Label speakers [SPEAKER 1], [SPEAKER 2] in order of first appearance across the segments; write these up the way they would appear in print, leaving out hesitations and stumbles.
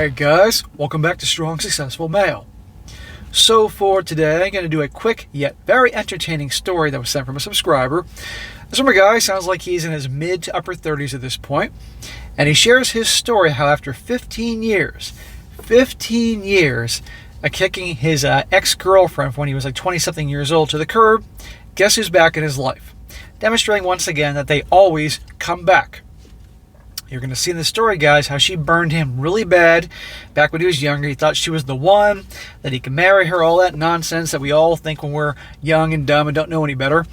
[SPEAKER 1] Alright guys, welcome back to Strong Successful Male. So for today, I'm going to do a quick yet very entertaining story that was sent from a subscriber. This one guy sounds like he's in his mid to upper 30s at this point, and he shares his story how after 15 years of kicking his ex-girlfriend when he was like 20-something years old to the curb, guess who's back in his life? Demonstrating once again that they always come back. You're going to see in the story, guys, how she burned him really bad back when he was younger. He thought she was the one, that he could marry her, all that nonsense that we all think when we're young and dumb and don't know any better.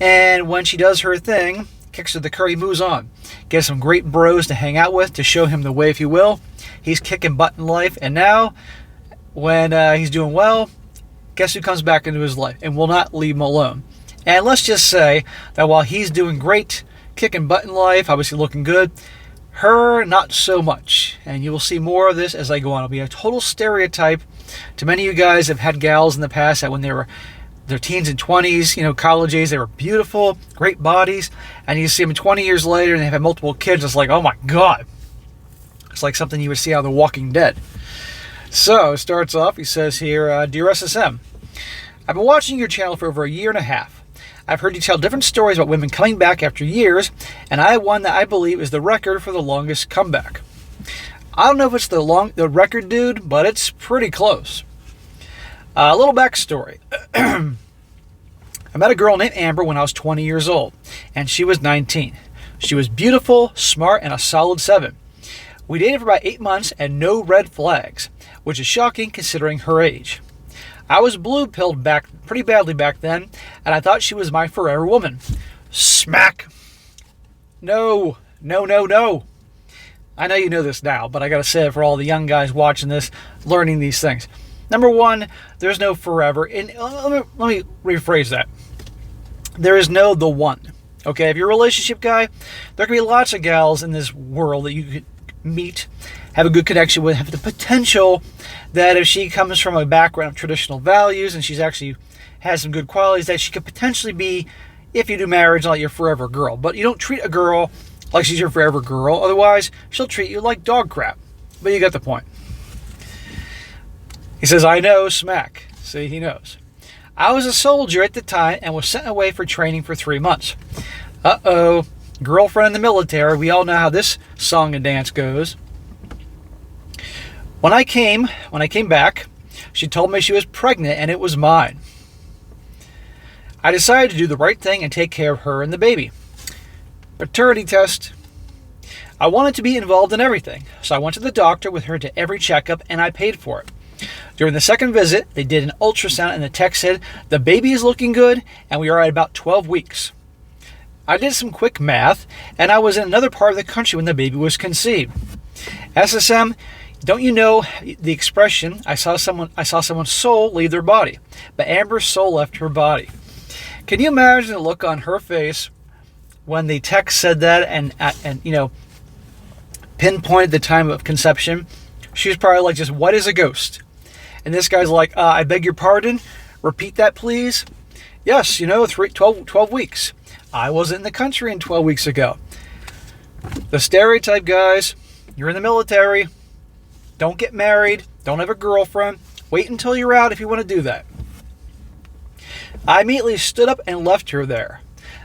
[SPEAKER 1] And when she does her thing, kicks her to the curb, he moves on. Gets some great bros to hang out with, to show him the way, if you will. He's kicking butt in life. And now, when he's doing well, guess who comes back into his life and will not leave him alone? And let's just say that while he's doing great, kicking butt in life, obviously looking good, her, not so much. And you will see more of this as I go on. It'll be a total stereotype to many of you guys have had gals in the past that when they were their teens and 20s, college age, they were beautiful, great bodies, and you see them 20 years later and they've had multiple kids. It's like, oh my God. It's like something you would see out of The Walking Dead. So, it starts off, he says here, Dear SSM, I've been watching your channel for over a year and a half. I've heard you tell different stories about women coming back after years, and I have one that I believe is the record for the longest comeback. I don't know if it's the record, dude, but it's pretty close. A little backstory. I met a girl named Amber when I was 20 years old, and she was 19. She was beautiful, smart, and a solid 7. We dated for about 8 months and no red flags, which is shocking considering her age. I was blue-pilled pretty badly back then, and I thought she was my forever woman. Smack! No. I know you know this now, but I gotta say it for all the young guys watching this, learning these things. Number one, there's no forever. And let me rephrase that. There is no the one. Okay, if you're a relationship guy, there can be lots of gals in this world that you could meet, have a good connection with, have the potential that if she comes from a background of traditional values and she's actually has some good qualities, that she could potentially be, if you do marriage, like your forever girl. But you don't treat a girl like she's your forever girl, otherwise she'll treat you like dog crap. But you get the point. He says, I know, smack. See, he knows. I was a soldier at the time and was sent away for training for 3 months. Uh-oh. Girlfriend in the military. We all know how this song and dance goes. When I came back, she told me she was pregnant and it was mine. I decided to do the right thing and take care of her and the baby. Paternity test. I wanted to be involved in everything, so I went to the doctor with her to every checkup and I paid for it. During the second visit, they did an ultrasound and the tech said, the baby is looking good and we are at about 12 weeks. I did some quick math and I was in another part of the country when the baby was conceived. SSM, don't you know the expression, I saw someone's soul leave their body, but Amber's soul left her body. Can you imagine the look on her face when the tech said that and pinpointed the time of conception? She was probably like, just what is a ghost? And this guy's like, I beg your pardon, repeat that please. Yes, 12 weeks. I wasn't in the country in 12 weeks ago. The stereotype, guys, you're in the military, don't get married, don't have a girlfriend, wait until you're out if you want to do that. I immediately stood up and left her there.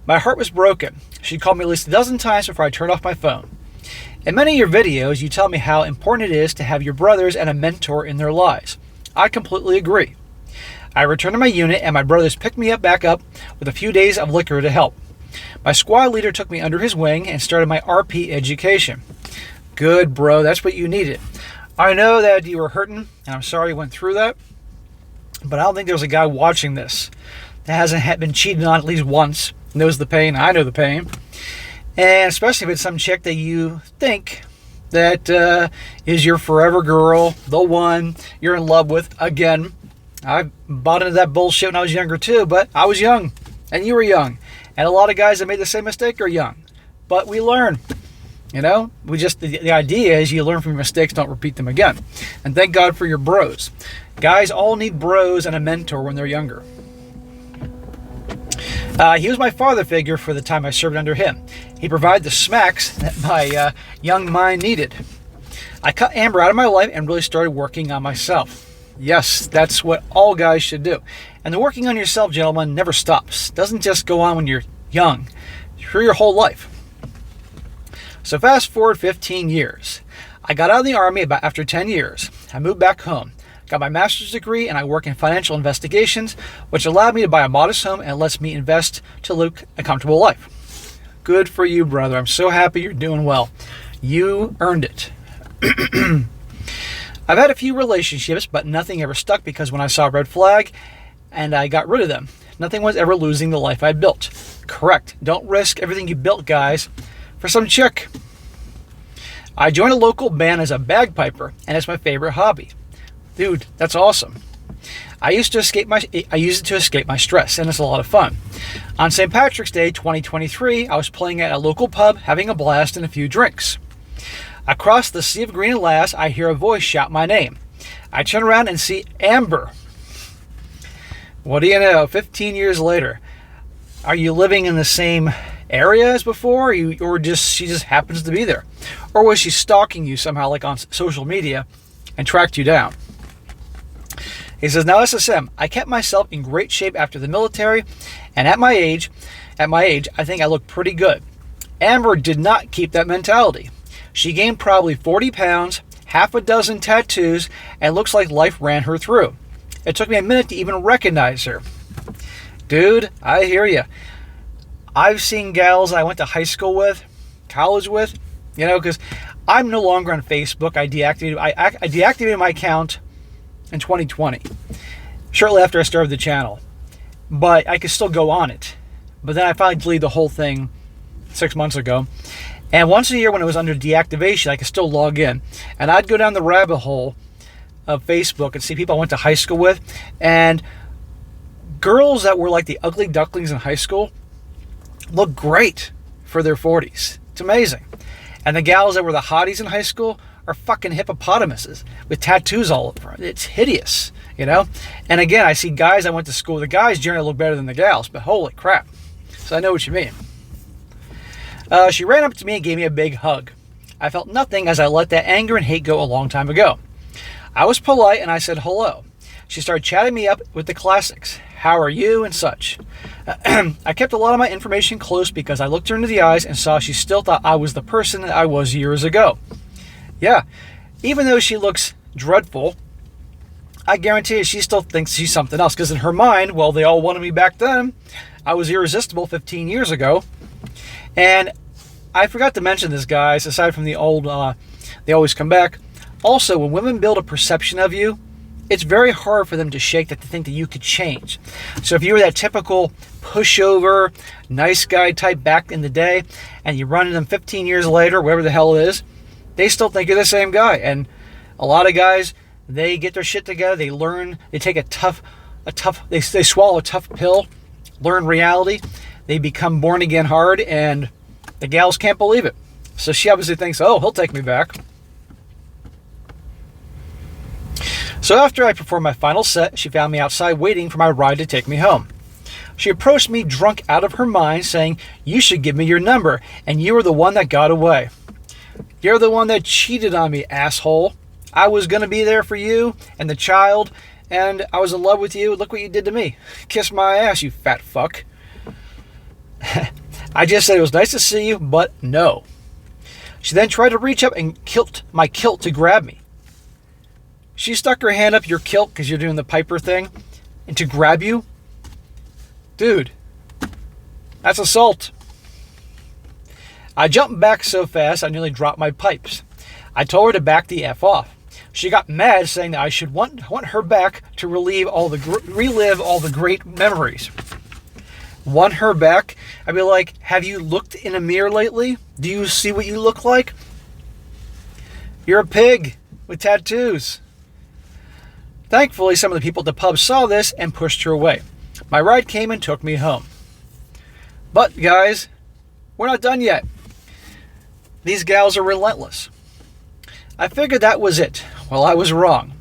[SPEAKER 1] My heart was broken. She called me at least a dozen times before I turned off my phone. In many of your videos, you tell me how important it is to have your brothers and a mentor in their lives. I completely agree. I returned to my unit and my brothers picked me back up with a few days of liquor to help. My squad leader took me under his wing and started my RP education. Good, bro. That's what you needed. I know that you were hurting, and I'm sorry you went through that, but I don't think there's a guy watching this that hasn't been cheated on at least once, knows the pain. I know the pain. And especially if it's some chick that you think that is your forever girl, the one you're in love with. Again, I bought into that bullshit when I was younger too, but I was young, and you were young. And a lot of guys that made the same mistake are young. But we learn. The idea is you learn from your mistakes, don't repeat them again. And thank God for your bros. Guys all need bros and a mentor when they're younger. He was my father figure for the time I served under him. He provided the smacks that my young mind needed. I cut Amber out of my life and really started working on myself. Yes, that's what all guys should do. And the working on yourself, gentlemen, never stops. Doesn't just go on when you're young, through your whole life. So fast forward 15 years. I got out of the Army after 10 years. I moved back home, got my master's degree, and I work in financial investigations, which allowed me to buy a modest home and lets me invest to live a comfortable life. Good for you, brother. I'm so happy you're doing well. You earned it. I've had a few relationships, but nothing ever stuck because when I saw a red flag and I got rid of them, nothing was ever losing the life I built. Correct. Don't risk everything you built, guys, for some chick. I joined a local band as a bagpiper, and it's my favorite hobby. Dude, that's awesome. I use it to escape my stress, and it's a lot of fun. On St. Patrick's Day 2023, I was playing at a local pub, having a blast and a few drinks. Across the sea of green and glass, I hear a voice shout my name. I turn around and see Amber. What do you know? 15 years later. Are you living in the same area as before, or she just happens to be there? Or was she stalking you somehow, like on social media, and tracked you down? He says, now SSM, I kept myself in great shape after the military, and at my age, I think I look pretty good. Amber did not keep that mentality. She gained probably 40 pounds, half a dozen tattoos, and looks like life ran her through. It took me a minute to even recognize her. Dude, I hear you. I've seen gals I went to high school with, college with, because I'm no longer on Facebook. I deactivated my account in 2020, shortly after I started the channel. But I could still go on it. But then I finally deleted the whole thing 6 months ago. And once a year when it was under deactivation, I could still log in. And I'd go down the rabbit hole of Facebook and see people I went to high school with. And girls that were like the ugly ducklings in high school look great for their 40s. It's amazing. And the gals that were the hotties in high school are fucking hippopotamuses with tattoos all over. It's hideous, And again, I see guys I went to school with. The guys generally look better than the gals, but holy crap. So I know what you mean. She ran up to me and gave me a big hug. I felt nothing as I let that anger and hate go a long time ago. I was polite and I said hello. She started chatting me up with the classics. How are you and such. I kept a lot of my information close because I looked her into the eyes and saw she still thought I was the person that I was years ago. Yeah, even though she looks dreadful, I guarantee you she still thinks she's something else. Because in her mind, well, they all wanted me back then. I was irresistible 15 years ago. And I forgot to mention this, guys, aside from the old, they always come back. Also, when women build a perception of you, it's very hard for them to shake that to think that you could change. So if you were that typical pushover, nice guy type back in the day, and you run into them 15 years later, whatever the hell it is, they still think you're the same guy. And a lot of guys, they get their shit together, they learn, they take they swallow a tough pill, learn reality, they become born again hard, and the gals can't believe it. So she obviously thinks, oh, he'll take me back. So after I performed my final set, she found me outside waiting for my ride to take me home. She approached me drunk out of her mind, saying, you should give me your number, and you were the one that got away. You're the one that cheated on me, asshole. I was going to be there for you and the child, and I was in love with you. Look what you did to me. Kiss my ass, you fat fuck. I just said it was nice to see you, but no. She then tried to reach up and kilt my kilt to grab me. She stuck her hand up your kilt because you're doing the Piper thing, and to grab you? Dude, that's assault. I jumped back so fast I nearly dropped my pipes. I told her to back the F off. She got mad, saying that I should want her back to relive all the great memories. Want her back? I'd be like, have you looked in a mirror lately? Do you see what you look like? You're a pig with tattoos. Thankfully, some of the people at the pub saw this and pushed her away. My ride came and took me home. But, guys, we're not done yet. These gals are relentless. I figured that was it. Well, I was wrong.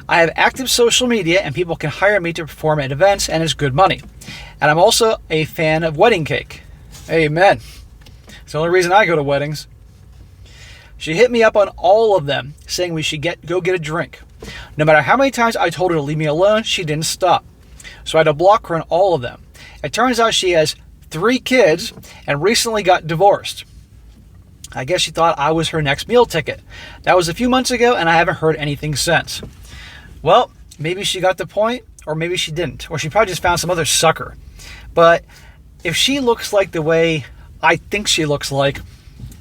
[SPEAKER 1] I have active social media and people can hire me to perform at events and it's good money. And I'm also a fan of wedding cake. Amen. It's the only reason I go to weddings. She hit me up on all of them, saying we should go get a drink. No matter how many times I told her to leave me alone, she didn't stop. So I had to block her on all of them. It turns out she has 3 kids and recently got divorced. I guess she thought I was her next meal ticket. That was a few months ago, and I haven't heard anything since. Well, maybe she got the point, or maybe she didn't. Or she probably just found some other sucker. But if she looks like the way I think she looks like,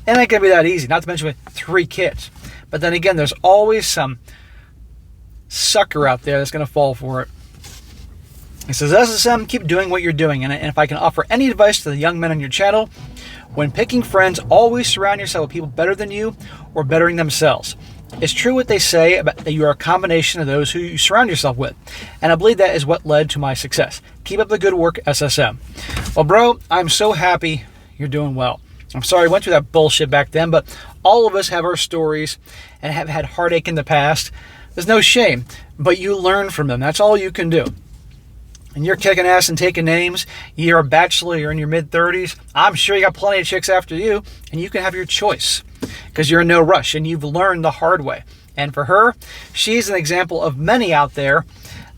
[SPEAKER 1] it ain't going to be that easy, not to mention with 3 kids. But then again, there's always some sucker out there that's going to fall for it. He says, SSM, keep doing what you're doing. And if I can offer any advice to the young men on your channel, when picking friends, always surround yourself with people better than you or bettering themselves. It's true what they say about that you are a combination of those who you surround yourself with. And I believe that is what led to my success. Keep up the good work, SSM. Well, bro, I'm so happy you're doing well. I'm sorry I went through that bullshit back then, but all of us have our stories and have had heartache in the past. There's no shame, but you learn from them. That's all you can do. And you're kicking ass and taking names. You're a bachelor. You're in your mid-30s. I'm sure you got plenty of chicks after you, and you can have your choice because you're in no rush, and you've learned the hard way. And for her, she's an example of many out there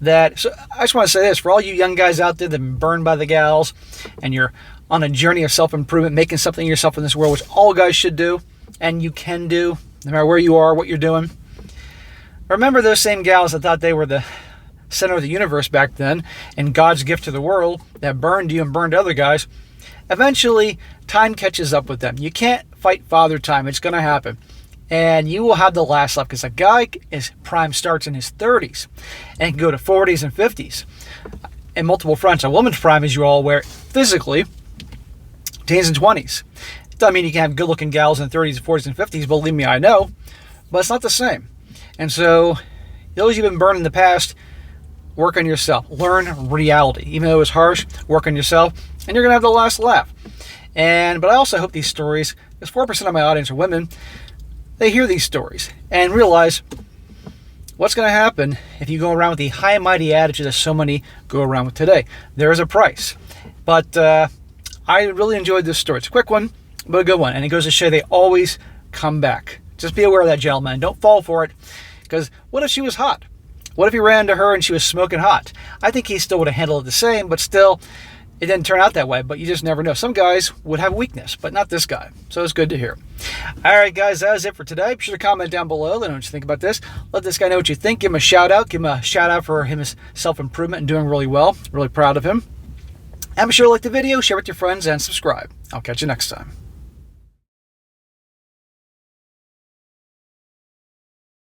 [SPEAKER 1] that... So I just want to say this. For all you young guys out there that have been burned by the gals, and you're on a journey of self-improvement, making something of yourself in this world, which all guys should do, and you can do, no matter where you are, what you're doing. Remember those same gals that thought they were the center of the universe back then and God's gift to the world that burned you and burned other guys. Eventually, time catches up with them. You can't fight father time. It's going to happen. And you will have the last laugh because a guy, his prime starts in his 30s and can go to 40s and 50s in multiple fronts. A woman's prime, as you all aware, physically, teens and 20s. It doesn't mean you can have good-looking gals in 30s, 40s, and 50s. Believe me, I know. But it's not the same. And so, those you've been burned in the past, work on yourself. Learn reality. Even though it's harsh, work on yourself, and you're going to have the last laugh. But I also hope these stories, because 4% of my audience are women, they hear these stories and realize what's going to happen if you go around with the high and mighty attitude that so many go around with today. There is a price. But I really enjoyed this story. It's a quick one, but a good one. And it goes to show they always come back. Just be aware of that, gentlemen. Don't fall for it. Because what if she was hot? What if he ran into her and she was smoking hot? I think he still would have handled it the same, but still, it didn't turn out that way. But you just never know. Some guys would have weakness, but not this guy. So it's good to hear. All right, guys, that is it for today. Be sure to comment down below. Let me know what you think about this. Let this guy know what you think. Give him a shout out. Give him a shout out for his self-improvement and doing really well. Really proud of him. And be sure to like the video, share with your friends, and subscribe. I'll catch you next time.